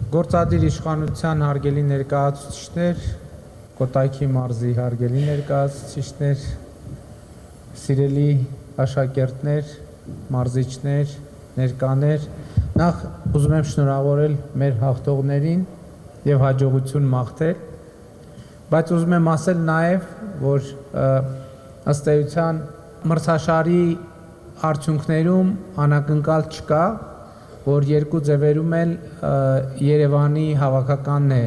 Գործադիր իշխանության հարգելի ներկայացուցիչներ, Կոտայքի մարզի հարգելի ներկայացուցիչներ, սիրելի աշակերտներ, մարզիչներ, ներկաներ, նախ ուզում եմ շնորհավորել մեր հաղթողներին եւ հաջողություն մաղթել, բայց ուզում եմ ասել նաեւ, որ ըստ էության մրցաշարի արդյունքներում անակնկալ չկա, որ երկու ձևերում էլ Երևանի հավաքականն է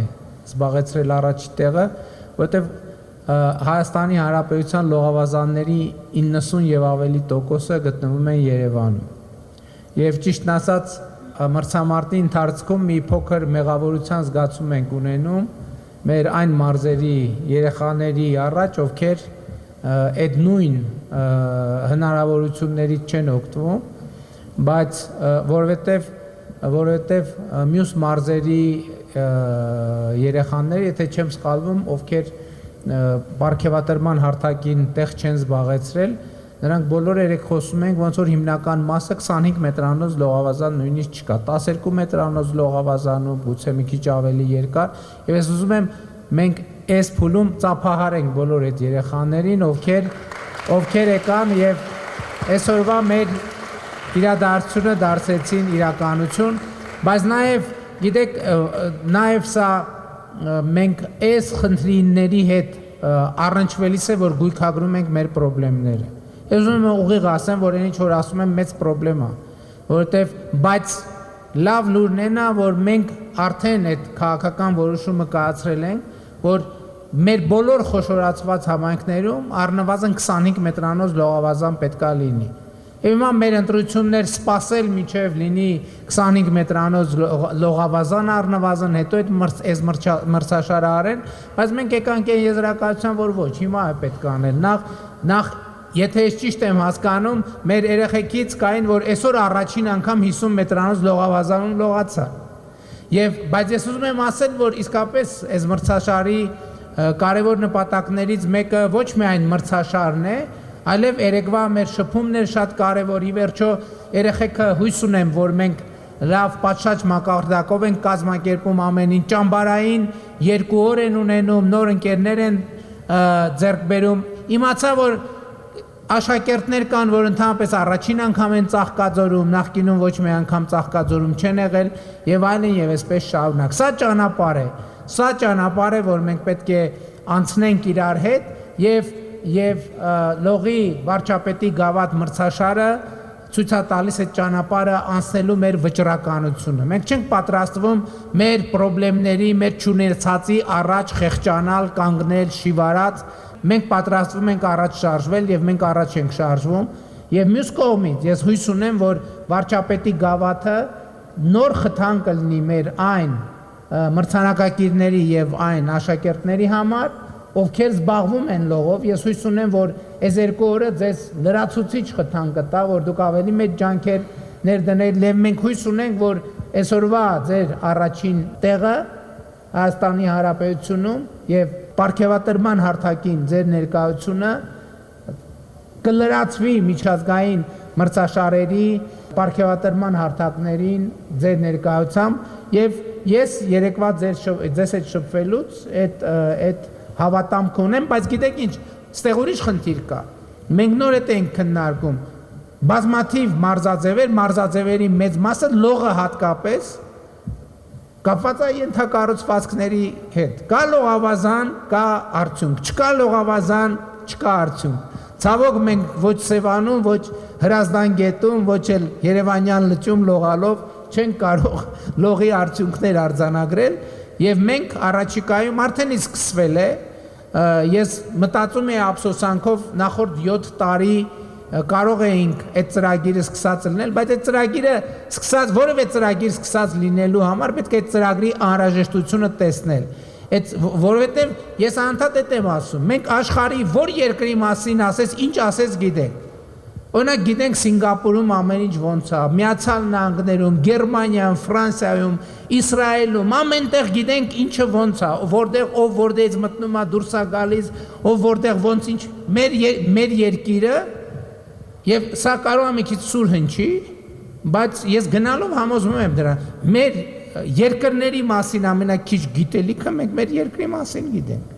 զբաղեցրել առաջի տեղը, որտեղ Հայաստանի Հանրապետության լողավազանների 90 եւ ավելի տոկոսը գտնվում են Երևանում։ Եվ ճիշտն ասած, մրցամարտի ընթացքում մի փոքր մեղավորության զգացում ենք ունենում մեր այն մարզերի երեխաների առաջ, ովքեր այդ նույն հնարավորություններից չեն օգտվում, բայց որովհետև մյուս մարզերի երեխաները, եթե չեմ սխալվում, ովքեր պարգևատրման հարթակին տեղ չեն զբաղեցրել, նրանք բոլորը երեք խոսում ենք, ոնց որ հիմնական մասը 25 մետրանոց լողավազան նույնիսկ չկա, 12 մետրանոց լողավազանում, գուցե մի քիչ ավելի երկար, եւ ես ուզում եմ մենք այս փուլում ծափահարենք բոլոր այդ երեխաներին, ովքեր եկան եւ այսօրվա մեր իրադարձությունը դարձեցին իրականություն, բայց նաև գիտեք, նաև սա մենք այս խնդիրների հետ առնչվելիս է, որ գույքագրում ենք մեր խնդիրները։ Ես ուզում եմ ուղիղ ասեմ, որ այն ինչ որ ասում եմ մեծ խնդրեմ է, որովհետև բայց լավ լուրն է նա, որ մենք արդեն այդ քաղաքական որոշումը կայացրել ենք, որ մեր բոլոր խոշորացված համայնքներում առնվազն 25 մետրանոց լողավազան պետքա լինի։ Եվ հիմա մեր ընտրություններ սպասել մինչև լինի 25 մետրանոց լողավազան առնվազն, հետո այս մրցաշարը արեն, բայց մենք եկանք այն եզրակացության, որ ոչ, հիմա է պետք անել։ Նախ եթե ես ճիշտ եմ հասկանում, մեր երեխեքից կային, որ այսօր առաջին անգամ 50 մետրանոց լողավազանում լողացա։ Բայց ես ուզում եմ ասել, որ իսկապես այս մրցաշարի կարևոր նպատակներից մեկը ոչ միայն մրցաշարն է, այլև երեկվա մեր շփումն էր շատ կարևոր, ի վերջո երեխեքը հույս ունեմ, որ մենք լավ պատշաճ մակարդակով ենք կազմակերպում ամեն ինչ, ճամբարային 2 օր են ունենում, նոր ընկերներ են ձեռք բերում, իմացա, որ աշակերտներ կան, որ ընդհանրապես առաջին անգամ են ծաղկաձորում, նախկինում ոչ մի անգամ ծաղկաձորում չեն եղել եւ այլն եւ այսպես շարունակ։ Սա ճանապարհ է, որ մենք պետք է անցնենք իրար հետ եւ լողի վարչապետի գավաթ մրցաշարը ցույց է տալիս այդ ճանապարհը անցնելու մեր վճռականությունը։ Մենք չենք պատրաստվում մեր խնդիրների, մեր չունեցածի առաջ խեղճանալ, կանգնել, շիվարած։ Մենք պատրաստվում ենք առաջ շարժվել եւ մենք առաջ ենք շարժվում եւ մյուս կողմից ես հույս ունեմ, որ վարչապետի գավաթը նոր խթան կլինի մեր այն մրցանակակիրների եւ այն աշակերտների համար, ովքեր զբաղվում են լողով, ես հույս ունեմ, որ այս 2 օրը ձեզ լրացուցիչ խթան կտա, որ դուք ավելի մեծ ջանքեր ներդնել եւ մենք հույս ունենք, որ այսօրվա ձեր առաջին տեղը Հայաստանի Հանրապետությունում եւ պարգևատրման հարթակին ձեր ներկայությունը կլրացվի միջազգային մրցաշարերի պարգևատրման հարթակներին ձեր ներկայությամբ եւ ես երեկվա ձեզ հետ շփվելուց այդ հավատամք ունեմ, բայց գիտեք ինչ, ստեղ ուրիշ խնդիր կա։ Մենք նոր ենք քննարկում բազմաթիվ մարզաձևերի մեծ մասը լողը հատկապես կապված է ենթակառուցվածքների հետ։ Կա լողավազան, կա արդյունք, չկա լողավազան, չկա արդյունք։ Ցավոք մենք ոչ Սևանում, ոչ Հրազդան գետում, ոչ էլ Երևանյան լճում լողալով չենք կարող լողի արդյունքներ արձանագրել եւ մենք առաջիկայում արդեն իսկ սկսվել է, ես մտածում եմ ափսոսանքով նախորդ 7 տարի կարող էինք այդ ծրագիրը սկսած լինել, բայց այդ ծրագիրը սկսած որևէ ծրագիր սկսած լինելու համար պետք է այդ ծրագրի անհրաժեշտությունը տեսնել։ Որովհետև ես անդադ եմ ասում, մենք աշխարհի որ երկրի մասին ասես, ինչ ասես գիտենք։ Օրինակ գիտենք Սինգապուրում ամեն ինչ ոնց է, Միացյալ Նահանգներում, Գերմանիայում, Ֆրանսիայում, Իսրայելում, ամենտեղ գիտենք ինչը ոնց է, որտեղ ով որտեղից մտնում է դուրս է գալիս, ով որտեղ ոնց ինչ մեր երկիրը եւ սա կարող է մի քիչ սուր հնչի, բայց ես գնալով համոզվում եմ դրա։ Մեր երկրների մասին ամենաքիչ գիտելիքը մենք մեր երկրի մասին գիտենք։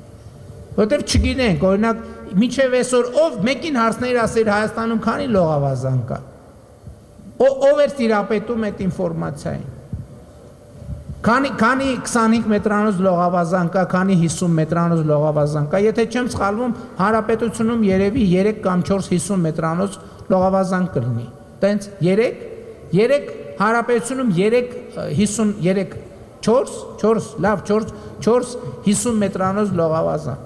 Որտեվ չգիտենք, օրինակ, մինչև այսօր ով մեկին հարցներ ասեր Հայաստանում քանի լողավազան կա։ Ով էր տիրապետում այդ ինֆորմացիային։ Քանի 25 մետրանոց լողավազան կա, քանի 50 մետրանոց լողավազան կա, եթե չեմ սխալվում, Հանրապետությունում երևի 3 կամ 4 50 մետրանոց լողավազան կլինի։ Տենց 3 Հանրապետությունում 3 4 50 մետրանոց լողավազան։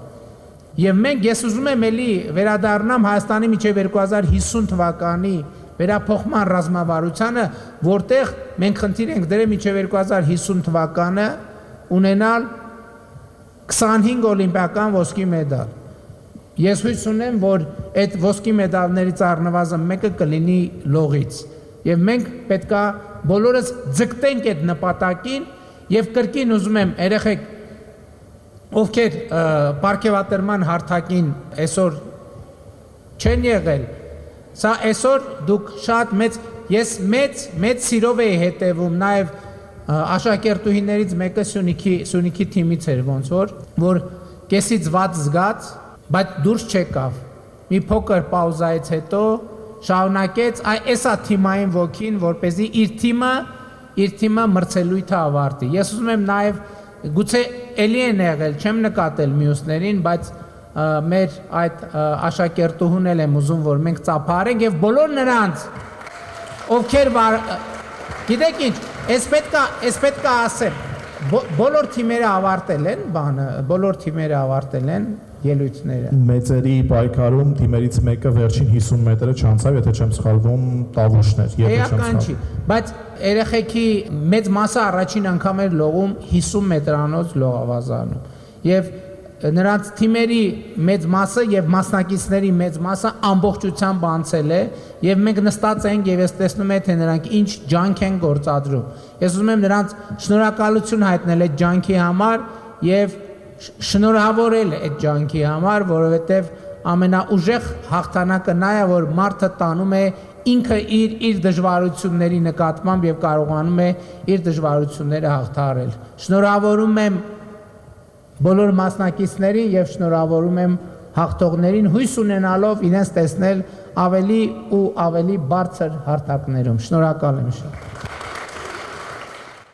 Եվ ես ուզում եմ էլի վերադառնամ Հայաստանի մինչև 2050 թվականի վերափոխման ռազմավարությանը, որտեղ մենք խնդիր ենք դրել մինչև 2050 թվականը ունենալ 25 օլիմպիական ոսկի մեդալ։ Ես հույս ունեմ, որ այդ ոսկի մեդալներից առնվազն մեկը կլինի լողից։ Եվ մենք պետքա բոլորս ձգտենք այդ նպատակին եւ կրկին ուզում եմ երեխեք ովքեր պարգևատրման հարթակին այսօր չեն եղել, սա այսօր դուք շատ ես մեծ սիրով էի հետևում, նաև աշակերտուհիներից մեկը Սյունիքի թիմից էր ոնց որ կեսից վատ զգաց, բայց դուրս չեկավ։ Մի փոքր պաուզայից հետո շարունակեց, էսա թիմային ոգին, որպեսզի իր թիմը մրցելույթը ավարտի։ Ես ուզում եմ նաև գուցե էլի են եղել, չեմ նկատել մյուսներին, բայց մեր այդ աշակերտուհուն էլ եմ ուզում, որ մենք ծափարենք եւ բոլոր նրանց, ովքեր գիտեք ինչ, ես պետքա ասեմ, բոլոր թիմերը ավարտել են ելույթները։ Մեծերի պայքարում թիմերից մեկը վերջին 50 մետրը չանցավ, եթե չեմ սխալվում, Տավուշն էր, Էական չի, բայց երեխեքի մեծ մասը առաջին անգամ էր լողում 50 մետրանոց լողավազանում։ Եվ նրանց թիմերի մեծ մասը եւ մասնակիցների մեծ մասը ամբողջությամբ անցել է եւ մենք նստած ենք եւ ես տեսնում եմ թե նրանք ինչ ջանք են գործադրում։ Ես ուզում եմ նրանց շնորհակալություն հայտնել այդ ջանքի համար եւ շնորհավորել այդ ջանքի համար, որովհետեւ ամենաուժեղ հաղթանակը նա է, որ մարդը տանում է ինքը իր դժվարությունների նկատմամբ եւ կարողանում է իր դժվարությունները հաղթահարել։ Շնորհավորում եմ բոլոր մասնակիցներին եւ շնորհավորում եմ հաղթողներին, հույս ունենալով իրենց տեսնել ավելի ու ավելի բարձր հարթակներում։ Շնորհակալ եմ շատ։